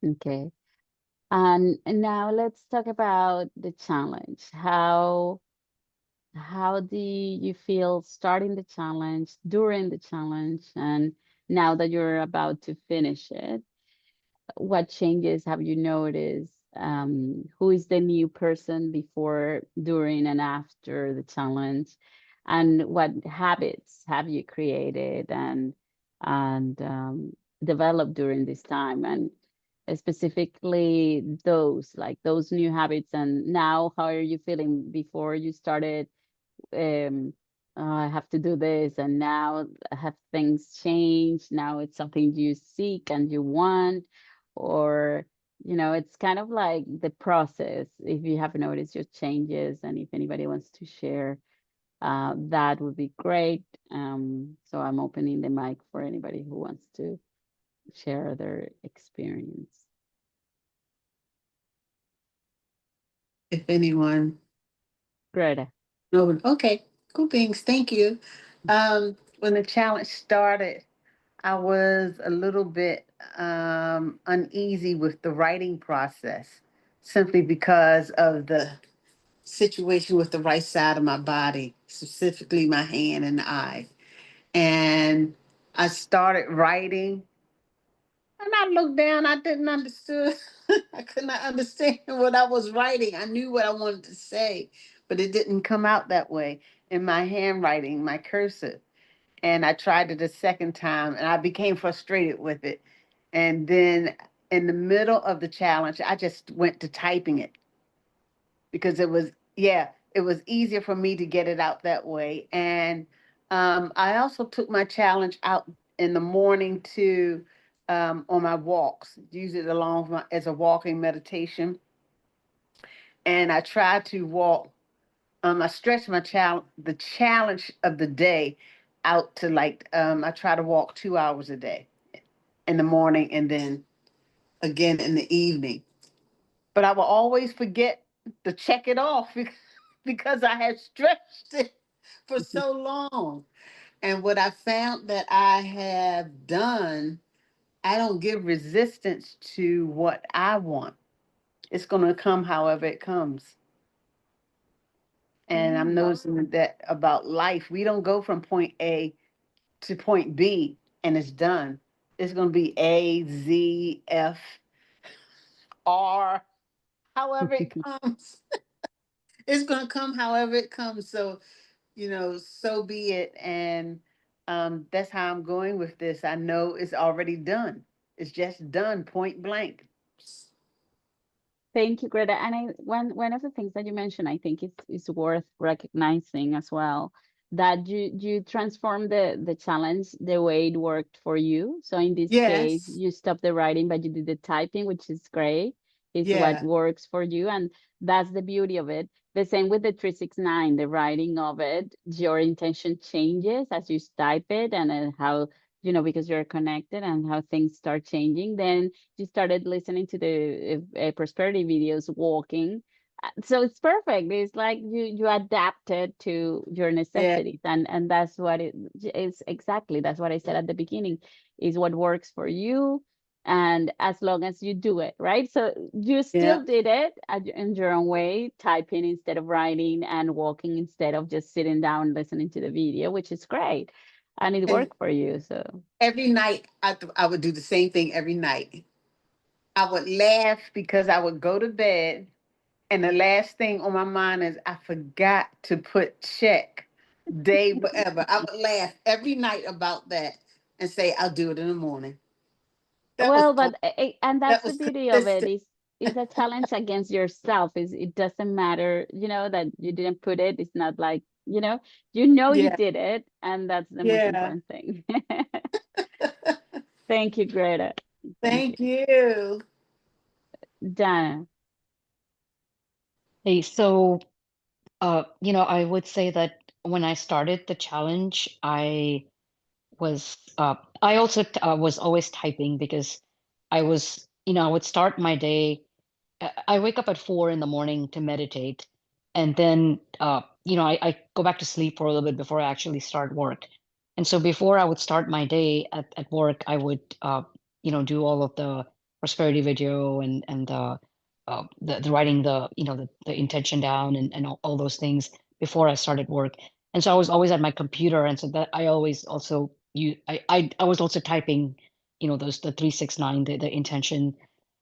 Okay. And now let's talk about the challenge. How do you feel starting the challenge, during the challenge, and now that you're about to finish it? What changes have you noticed? Who is the new person before, during, and after the challenge? And what habits have you created and developed during this time? And specifically those, like those new habits. And now, how are you feeling before you started? um I have to do this, and now have things changed? Now it's something you seek and you want, or it's kind of like the process. If you have noticed your changes, and if anybody wants to share, that would be great. So I'm opening the mic for anybody who wants to share their experience. If anyone. Greta. No, okay. Cool beans. Thank you. When the challenge started, I was a little bit uneasy with the writing process simply because of the situation with the right side of my body, specifically my hand and eye. And I started writing, and I looked down, I didn't understand. I could not understand what I was writing. I knew what I wanted to say, but it didn't come out that way in my handwriting, my cursive. And I tried it a second time and I became frustrated with it. And then in the middle of the challenge, I just went to typing it because it was easier for me to get it out that way. And I also took my challenge out in the morning to on my walks, use it along with as a walking meditation. And I try to walk. I stretch the challenge of the day out to like I try to walk 2 hours a day in the morning and then again in the evening. But I will always forget to check it off because I had stretched it for so long. And what I found that I have done, I don't give resistance to what I want. It's going to come however it comes. And I'm Mm. noticing that about life. We don't go from point A to point B and it's done. It's going to be A, Z, F, R, however it comes. It's going to come however it comes. So, so be it. And that's how I'm going with this. I know it's already done. It's just done, point blank. Thank you, Greta. And one of the things that you mentioned, I think is worth recognizing as well, that you transform the challenge the way it worked for you. So in this case, Yes. you stopped the writing, but you did the typing, which is great. Is what Yeah. works for you, and that's the beauty of it. The same with the 369, the writing of it. Your intention changes as you type it, and how because you're connected, and how things start changing. Then you started listening to the prosperity videos walking. So it's perfect. It's like you adapted to your Yeah. necessities, and that's what it is. Exactly, that's what I said at the beginning, is what works for you, and as long as you do it right. So you Yeah. still did it in your own way, typing instead of writing, and walking instead of just sitting down listening to the video, which is great, and it And worked for you. So every night I would do the same thing every night. I would laugh because I would go to bed and the last thing on my mind is I forgot to put check day whatever. I would laugh every night about that and say I'll do it in the morning. That was Well, but and that that's the was beauty of it, consistent. is a challenge against yourself. Is it doesn't matter, that you didn't put it. It's not like, you Yeah. did it, and that's the most Yeah. important thing. Thank you, Greta. Thank you. Thank you. Dana. Hey, so I would say that when I started the challenge, I also was always typing because I would start my day. I wake up at 4 in the morning to meditate, and then I go back to sleep for a little bit before I actually start work. And so before I would start my day at work, I would do all of the prosperity video and the writing the intention down and all those things before I started work. And so I was always at my computer, and so that I always also I was also typing, those the 369 the intention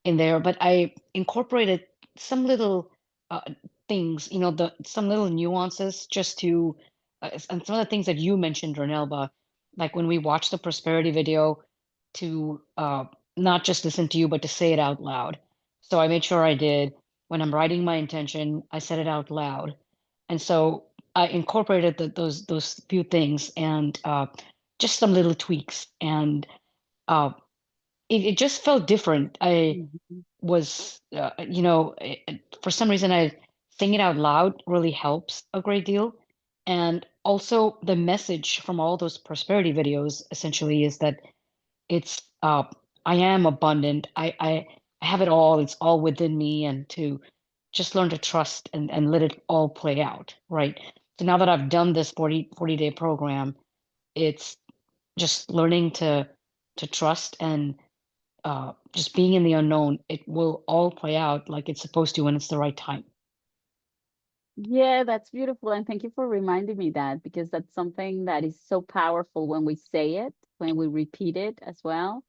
in there, but I incorporated some little uh, things, the some little nuances just to and some of the things that you mentioned, Ronelba, like when we watch the prosperity video, to not just listen to you, but to say it out loud. So I made sure I did. When I'm writing my intention, I said it out loud, and so I incorporated those few things and just some little tweaks, and uh, it just felt different. I Mhm. was, for some reason, I saying it out loud really helps a great deal. And also, the message from all those prosperity videos essentially is that it's, I am abundant. I have it all. It's all within me, and to just learn to trust and let it all play out. Right. So now that I've done this 40-day program, it's just learning to trust and just being in the unknown. It will all play out like it's supposed to when it's the right time. Yeah, that's beautiful. And thank you for reminding me that, because that's something that is so powerful when we say it, when we repeat it as well.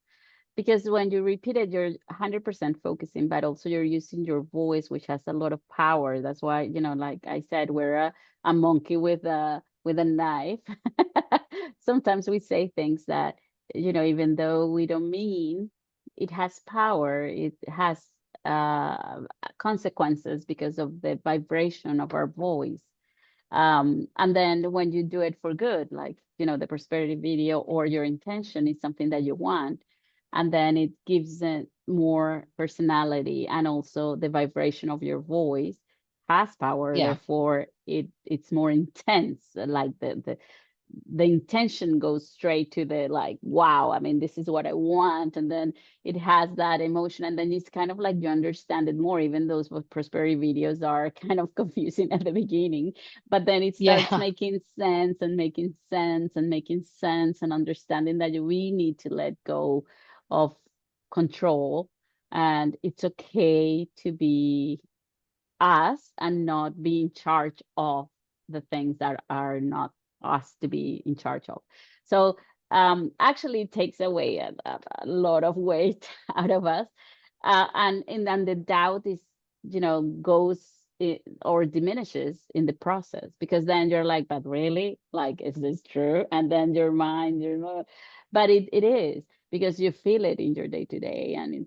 Because when you repeat it, you're 100% focusing, but also you're using your voice, which has a lot of power. That's why, like I said, we're a monkey with a knife. Sometimes we say things that, even though we don't mean, it has power. It has uh, consequences because of the vibration of our voice. And then when you do it for good, like, the prosperity video, or your intention is something that you want, and then it gives it more personality, and also the vibration of your voice has power. Yeah. Therefore, it's more intense. Like the intention goes straight to the, like, wow, I mean, this is what I want. And then it has that emotion, and then it's kind of like you understand it more, even those prosperity videos are kind of confusing at the beginning, but then it starts Yeah. making sense and making sense and making sense, and understanding that we need to let go of control, and it's okay to be us and not be in charge of the things that are not us to be in charge of. So actually it takes away a lot of weight out of us. And then the doubt is, goes or diminishes in the process, because then you're like, but really, like, is this true? And then your mind, but it is, because you feel it in your day to day, and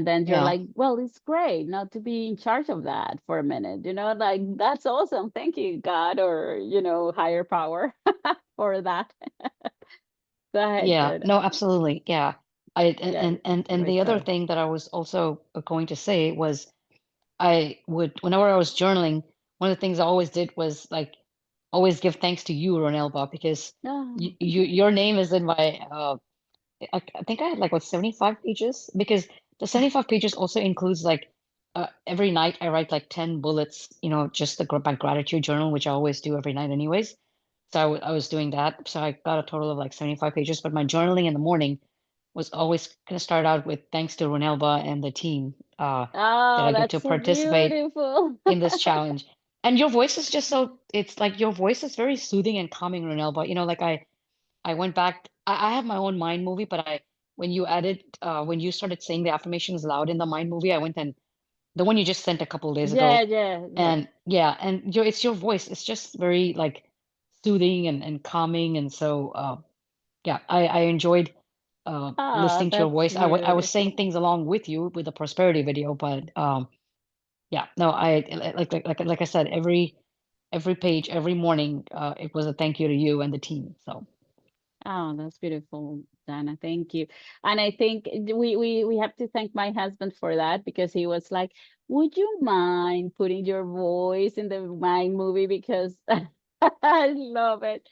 then you're Yeah. like, well, it's great not to be in charge of that for a minute, like, that's awesome, thank you, God, or higher power, for that. Go ahead, Yeah. Jordan. No, absolutely. Yeah. I Yeah, and great the other story. thing that I was also going to say was I would, whenever I was journaling, one of the things I always did was like always give thanks to you, Ronelba, because Oh, your name is in my I think I had like what 75 pages, because the 75 pages also includes like every night I write like 10 bullets, just my gratitude journal, which I always do every night anyways. So I was doing that. So I got a total of like 75 pages, but my journaling in the morning was always going to start out with thanks to Ronelba and the team that oh, I get to that's so participate beautiful. in this challenge. And your voice is just so, it's like your voice is very soothing and calming, Ronelba. Like I went back. I have my own mind movie, but when you added, when you started saying the affirmations loud in the mind movie, I went and the one you just sent a couple days Yeah, ago, yeah, yeah. and yeah, and it's your voice. It's just very like soothing and calming, and so yeah, I enjoyed Oh, listening to your that's voice. I was saying beautiful. things along with you with the prosperity video, but yeah, no, like I said, every page, every morning, it was a thank you to you and the team. So Oh, that's beautiful, Dana. Thank you. And I think we have to thank my husband for that, because he was like, "Would you mind putting your voice in the Mind movie?" Because I love it.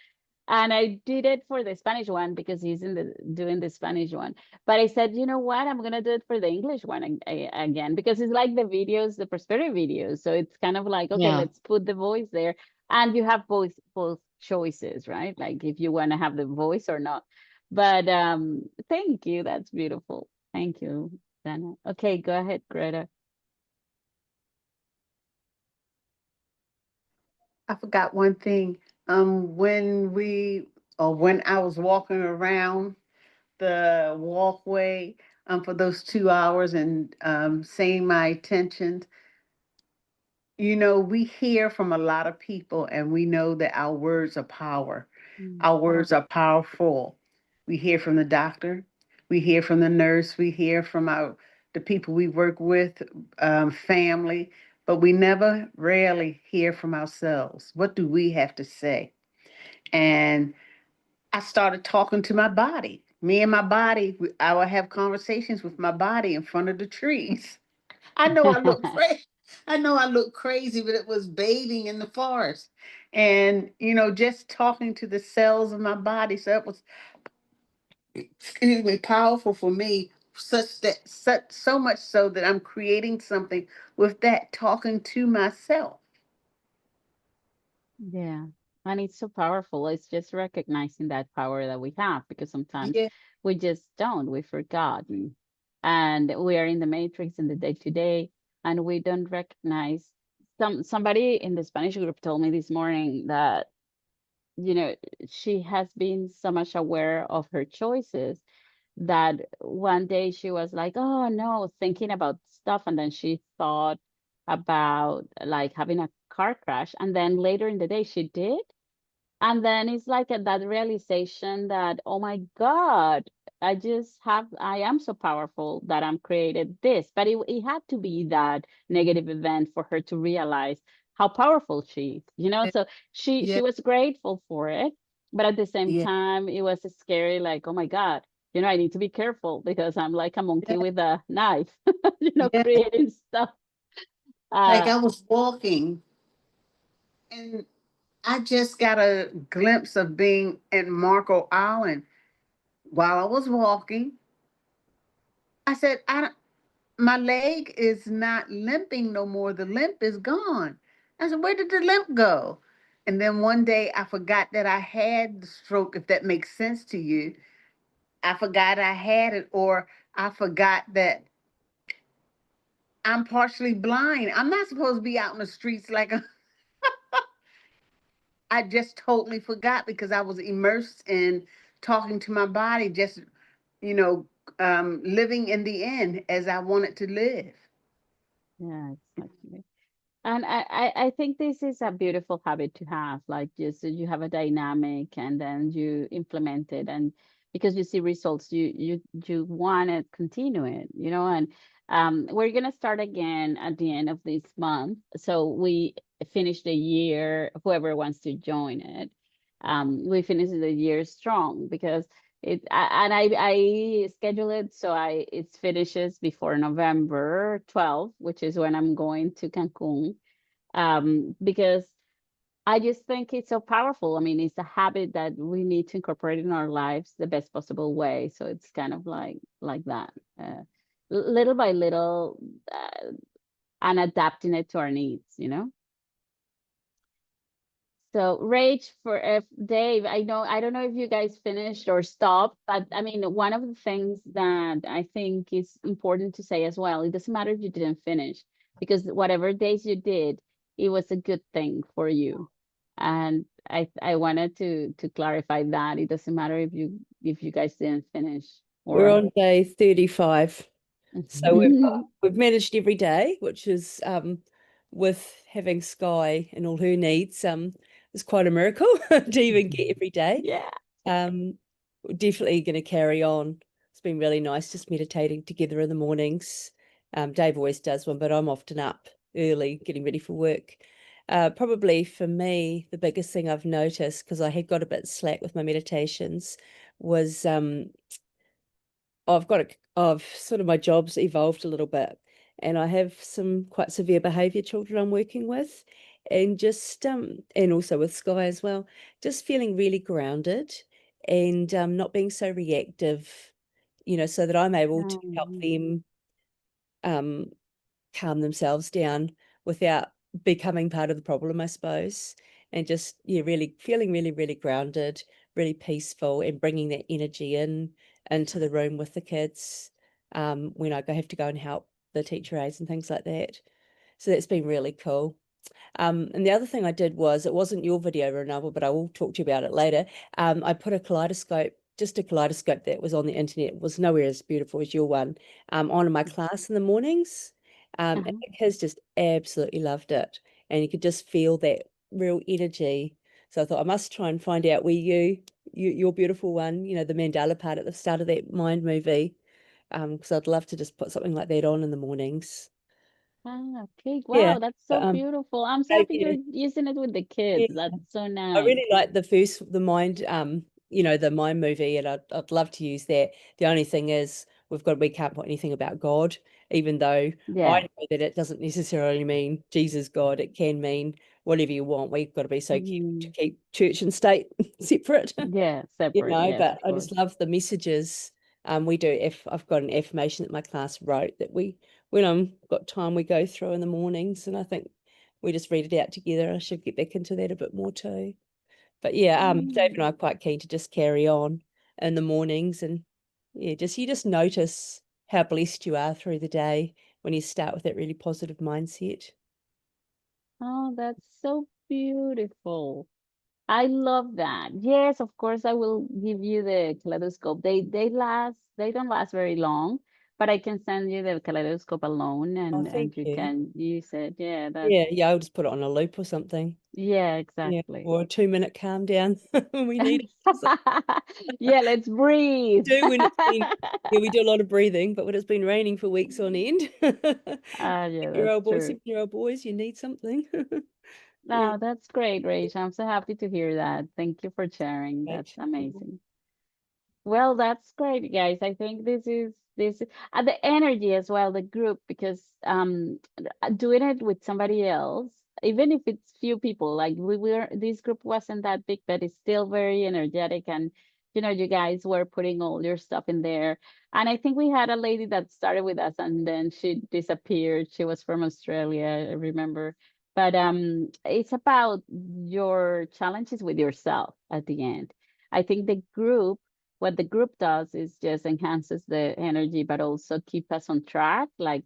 And I did it for the Spanish one, because he's doing the Spanish one. But I said, you know what? I'm gonna do it for the English one again, because it's like the videos, the prosperity videos. So it's kind of like, okay, yeah. let's put the voice there, and you have both choices, right? Like if you want to have the voice or not. But thank you. That's beautiful. Thank you. Dana. Okay, go ahead, Greta. I forgot one thing. When I was walking around the walkway, for those 2 hours and saying my intentions, we hear from a lot of people, and we know that our words are power. Mm. Our words are powerful. We hear from the doctor, we hear from the nurse, we hear from the people we work with, family, but we never rarely hear from ourselves. What do we have to say? And I started talking to my body. Me and my body, I would have conversations with my body in front of the trees. I know I look crazy. I know I look crazy, but it was bathing in the forest. And, just talking to the cells of my body. So it was, excuse me, powerful for me, so much so that I'm creating something with that, talking to myself. Yeah. And it's so powerful. It's just recognizing that power that we have because sometimes Yeah, we just don't, we forgot. And we are in the matrix in the day to day and we don't recognize somebody in the Spanish group told me this morning that, you know, she has been so much aware of her choices that one day she was like, oh no, thinking about stuff. And then she thought about like having a car crash. And then later in the day, she did. And then it's like that realization that, oh my God, I am so powerful that I'm created this. But it had to be that negative event for her to realize how powerful she is, you know? yeah, So she yeah, was grateful for it. But at the same yeah, time, it was scary, like, oh my God, I need to be careful because I'm like a monkey yeah. with a knife, Yeah. creating stuff. Like Uh, I was walking, and I just got a glimpse of being in Marco Island. While I was walking, I said, my leg is not limping no more. The limp is gone. I said, where did the limp go? And then one day I forgot that I had the stroke, if that makes sense to you. I forgot I had it, or I forgot that I'm partially blind. I'm not supposed to be out in the streets like I just totally forgot because I was immersed in talking to my body, just, you know, living in the end as I wanted to live. yeah, exactly. And I think this is a beautiful habit to have, like just so you have a dynamic and then you implement it and because you see results, you want to continue it, and we're gonna start again at the end of this month. So we finish the year, whoever wants to join it, we finish the year strong because and I schedule it so it finishes before November 12th, which is when I'm going to Cancun, because I just think it's so powerful. I mean, it's a habit that we need to incorporate in our lives the best possible way. So it's kind of like that, little by little, and adapting it to our needs. So, Rach, for if Dave, I don't know if you guys finished or stopped, but I mean, one of the things that I think is important to say as well, it doesn't matter if you didn't finish, because whatever days you did, it was a good thing for you. And I wanted to clarify that it doesn't matter if you guys didn't finish We're or on day 35. So we've managed every day, which is with having Sky and all her needs, is quite a miracle to even get every day. yeah. We're definitely going to carry on. It's been really nice just meditating together in the mornings. Dave always does one, but I'm often up early getting ready for work. Probably for me, the biggest thing I've noticed, because I had got a bit slack with my meditations, was I've sort of my job's evolved a little bit, and I have some quite severe behavior children I'm working with, and just and also with Sky as well, just feeling really grounded and not being so reactive, so that I'm able to help them um calm themselves down without becoming part of the problem, I suppose. And just, yeah, really feeling really, really grounded, really peaceful, and bringing that energy into the room with the kids. when I have to go and help the teacher aides and things like that. So that's been really cool. And the other thing I did was, it wasn't your video, Renova, but I will talk to you about it later. I put a kaleidoscope, just a kaleidoscope that was on the internet. It was nowhere as beautiful as your one, on in my class in the mornings. And the kids just absolutely loved it. And you could just feel that real energy. So I thought I must try and find out where your beautiful one, you know, the mandala part at the start of that Mind movie. Because I'd love to just put something like that on in the mornings. Ah, okay. Yeah. Wow, that's But, so beautiful. I'm so so, happy you're using it with the yeah. kids. That's so I nice. really like the Mind, you know, the Mind movie, and I'd love to use that. The only thing is, we can't put anything about God, even though I Yeah. know that it doesn't necessarily mean Jesus God. It can mean whatever you want. We've got to be so careful to keep church and state separate, Yeah, you separate. know. Yes, But of I just course. love the messages. I've got an affirmation that my class wrote that when I'm got time, we go through in the mornings, and I think we just read it out together. I should get back into that a bit more too. But yeah, Dave and I are quite keen to just carry on in the mornings, and yeah, you just notice how blessed you are through the day when you start with that really positive mindset. Oh, that's so beautiful. I love that. Yes, of course, I will give you the kaleidoscope. They don't last very long, but I can send you the kaleidoscope alone Oh, and thank you you. can use it. Yeah, that's Yeah, I'll just put it on a loop or something. yeah, Yeah, exactly. or a 2-minute calm down when we need it. So Yeah, let's breathe. do when it's been, yeah, we do a lot of breathing, but when it's been raining for weeks on end, Ah, yeah, that's true. 7-year-old boys, you need something. Yeah, Oh, that's great, Rach. I'm so happy to hear that. Thank you for sharing. That's right. amazing. Well, that's great, guys. I think this the energy as well, the group, because doing it with somebody else, even if it's few people, like we were, this group wasn't that big, but it's still very energetic, and you know, you guys were putting all your stuff in there. And I think we had a lady that started with us and then she disappeared. She was from Australia, I remember. But it's about your challenges with yourself at the end. I think the group, what the group does is just enhances the energy but also keep us on track, like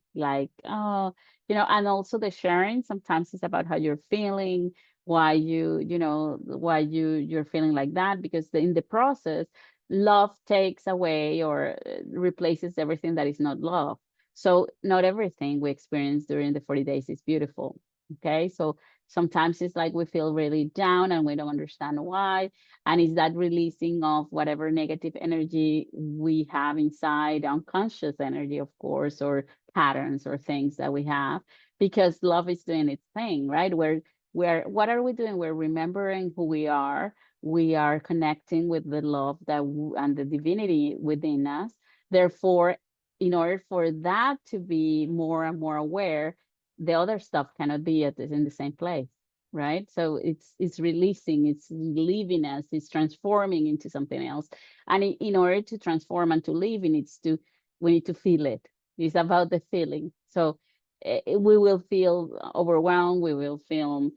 oh, you know, and also the sharing sometimes is about how you're feeling, why you know, why you're feeling like that, because in the process love takes away or replaces everything that is not love. So not everything we experience during the 40 days is beautiful. Okay, so sometimes it's like we feel really down and we don't understand why, and is that releasing of whatever negative energy we have inside, unconscious energy, of course, or patterns or things that we have, because love is doing its thing, right? We're what are we doing? We're remembering who we are. We are connecting with the love and the divinity within us. Therefore, in order for that to be more and more aware, the other stuff cannot be in the same place, right? So it's releasing, it's leaving us, it's transforming into something else. And in order to transform and to live, we need to feel it. It's about the feeling. So we will feel overwhelmed, we will feel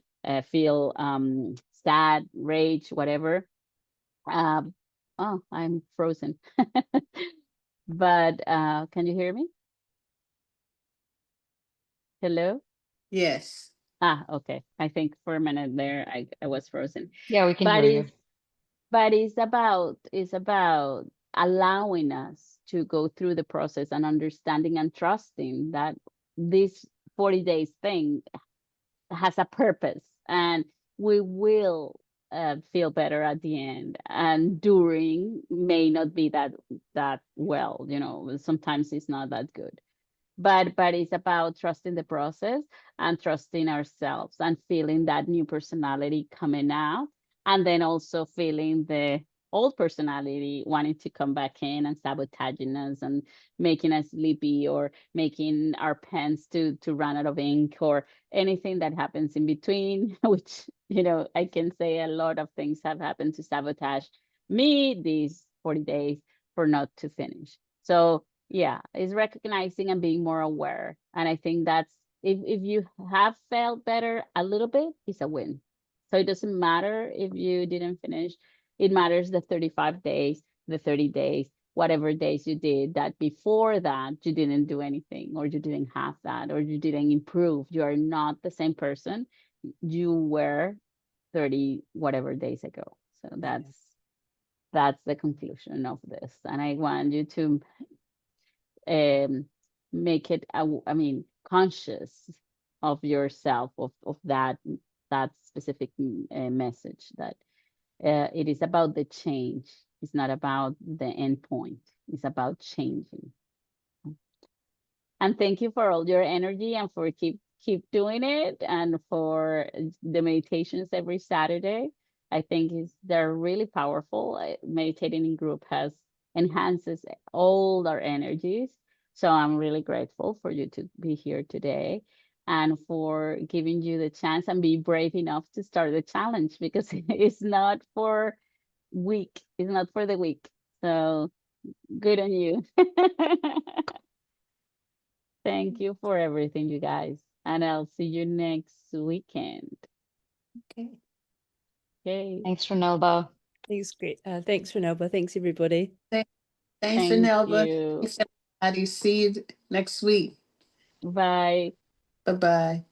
sad, rage, whatever. um oh, I'm frozen. But can you hear me? Hello? Yes. Ah, okay. I think for a minute there I was frozen. Yeah, we can But hear you. it's about allowing us to go through the process and understanding and trusting that this 40 days thing has a purpose, and we will feel better at the end. And during may not be that well, you know, sometimes it's not that good, but it's about trusting the process and trusting ourselves and feeling that new personality coming out, and then also feeling the old personality wanting to come back in and sabotaging us and making us sleepy or making our pens to run out of ink or anything that happens in between. Which, you know, I can say a lot of things have happened to sabotage me these 40 days for not to finish. So yeah, is recognizing and being more aware. And I think that's, if you have felt better a little bit, it's a win. So it doesn't matter if you didn't finish. It matters the 35 days, the 30 days, whatever days you did that before that you didn't do anything, or you didn't have that, or you didn't improve. You are not the same person you were 30 whatever days ago. So that's the conclusion of this. And I want you to make it, I mean, conscious of yourself, of that specific message, that it is about the change. It's not about the end point. It's about changing. And thank you for all your energy, and for keep doing it, and for the meditations every Saturday. I think they're really powerful. Meditating in group enhances all our energies. So I'm really grateful for you to be here today, and for giving you the chance and be brave enough to start the challenge, because it's not for it's not for the weak. So good on you. Thank you for everything, you guys. And I'll see you next weekend. Okay. Okay. Thanks, Renelba. Thanks, great. Thanks, Renelba. Thanks, everybody. Thanks, Thank Renelba. you. Thanks, everybody. See you next week. Bye. Bye-bye.